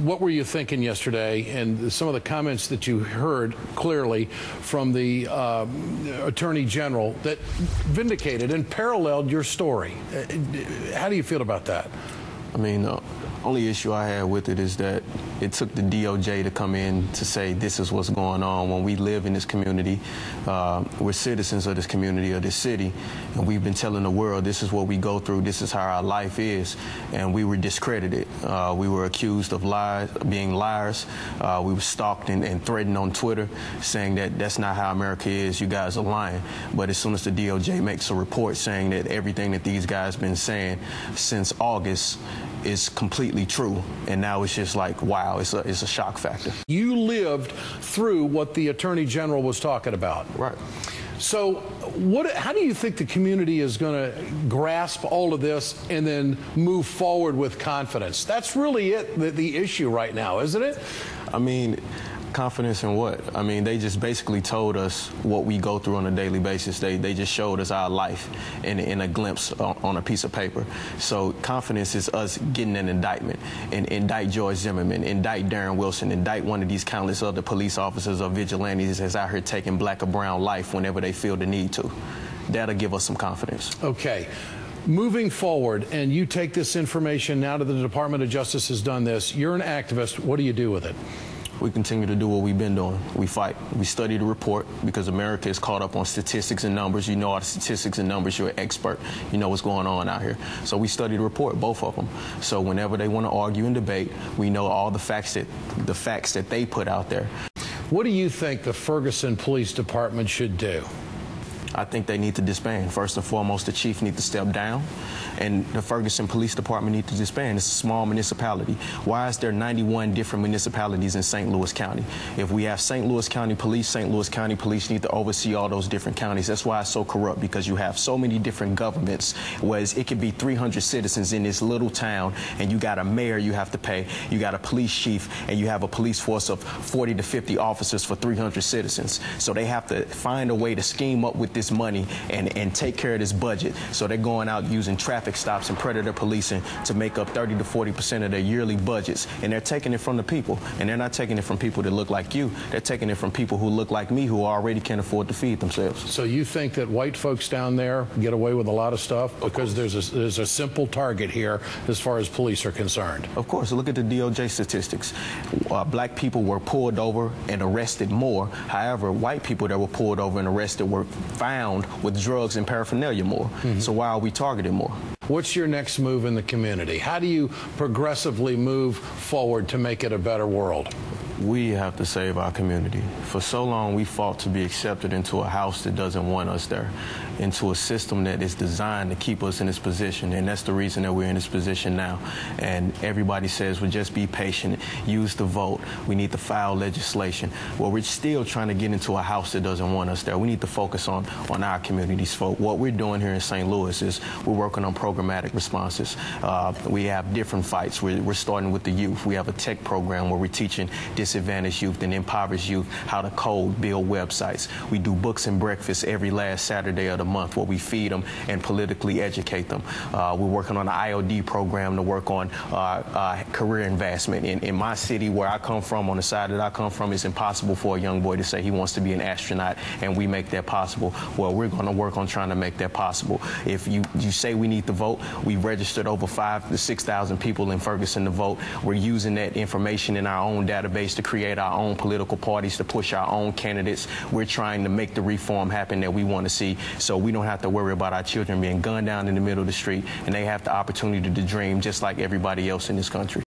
What were you thinking yesterday, and some of the comments that you heard clearly from the Attorney General that vindicated and paralleled your story? How do you feel about that? I mean, the only issue I had with it is that it took the DOJ to come in to say this is what's going on when we live in this community. We're citizens of this community, of this city, and we've been telling the world this is what we go through, this is how our life is, and we were discredited. We were accused of being liars. We were stalked and threatened on Twitter, saying that that's not how America is, you guys are lying. But as soon as the DOJ makes a report saying that everything that these guys been saying since August is completely true, and now it's just like, wow, it's a shock factor. You lived through what the Attorney General was talking about. Right. So how do you think the community is going to grasp all of this and then move forward with confidence? That's really the issue right now, isn't it? I mean, confidence in what? I mean, they just basically told us what we go through on a daily basis. They just showed us our life in a glimpse on a piece of paper. So confidence is us getting an indictment. Indict George Zimmerman, indict Darren Wilson, indict one of these countless other police officers or vigilantes that's out here taking black or brown life whenever they feel the need to. That'll give us some confidence. Okay. Moving forward, and you take this information now that the Department of Justice has done this, you're an activist. What do you do with it? We continue to do what we've been doing. We fight. We study the report because America is caught up on statistics and numbers. You know all the statistics and numbers. You're an expert. You know what's going on out here. So we study the report, both of them. So whenever they want to argue and debate, we know all the facts that they put out there. What do you think the Ferguson Police Department should do? I think they need to disband. First and foremost, the chief needs to step down, and the Ferguson Police Department needs to disband. It's a small municipality. Why is there 91 different municipalities in St. Louis County? If we have St. Louis County Police need to oversee all those different counties. That's why it's so corrupt, because you have so many different governments, whereas it could be 300 citizens in this little town, and you got a mayor you have to pay, you got a police chief, and you have a police force of 40 to 50 officers for 300 citizens. So they have to find a way to scheme up with this money and take care of this budget. So they're going out using traffic stops and predator policing to make up 30 to 40% of their yearly budgets. And they're taking it from the people. And they're not taking it from people that look like you. They're taking it from people who look like me, who already can't afford to feed themselves. So you think that white folks down there get away with a lot of stuff because there's a simple target here as far as police are concerned? Of course. Look at the DOJ statistics. Black people were pulled over and arrested more. However, white people that were pulled over and arrested were found with drugs and paraphernalia more. Mm-hmm. So why are we targeted more? What's your next move in the community? How do you progressively move forward to make it a better world? We have to save our community. For so long, we fought to be accepted into a house that doesn't want us there, into a system that is designed to keep us in this position, and that's the reason that we're in this position now. And everybody says, well, just be patient, use the vote, we need to file legislation. Well, we're still trying to get into a house that doesn't want us there. We need to focus on our communities, folks. What we're doing here in St. Louis is we're working on programmatic responses. We have different fights. We're starting with the youth. We have a tech program where we're teaching disadvantaged youth and impoverished youth how to code, build websites. We do books and breakfast every last Saturday of the month where we feed them and politically educate them. We're working on an IOD program to work on career investment. In my city where I come from, on the side that I come from, it's impossible for a young boy to say he wants to be an astronaut, and we make that possible. Well, we're going to work on trying to make that possible. If you say we need to vote, we've registered over 5,000 to 6,000 people in Ferguson to vote. We're using that information in our own database to create our own political parties, to push our own candidates. We're trying to make the reform happen that we want to see, so we don't have to worry about our children being gunned down in the middle of the street, and they have the opportunity to dream just like everybody else in this country.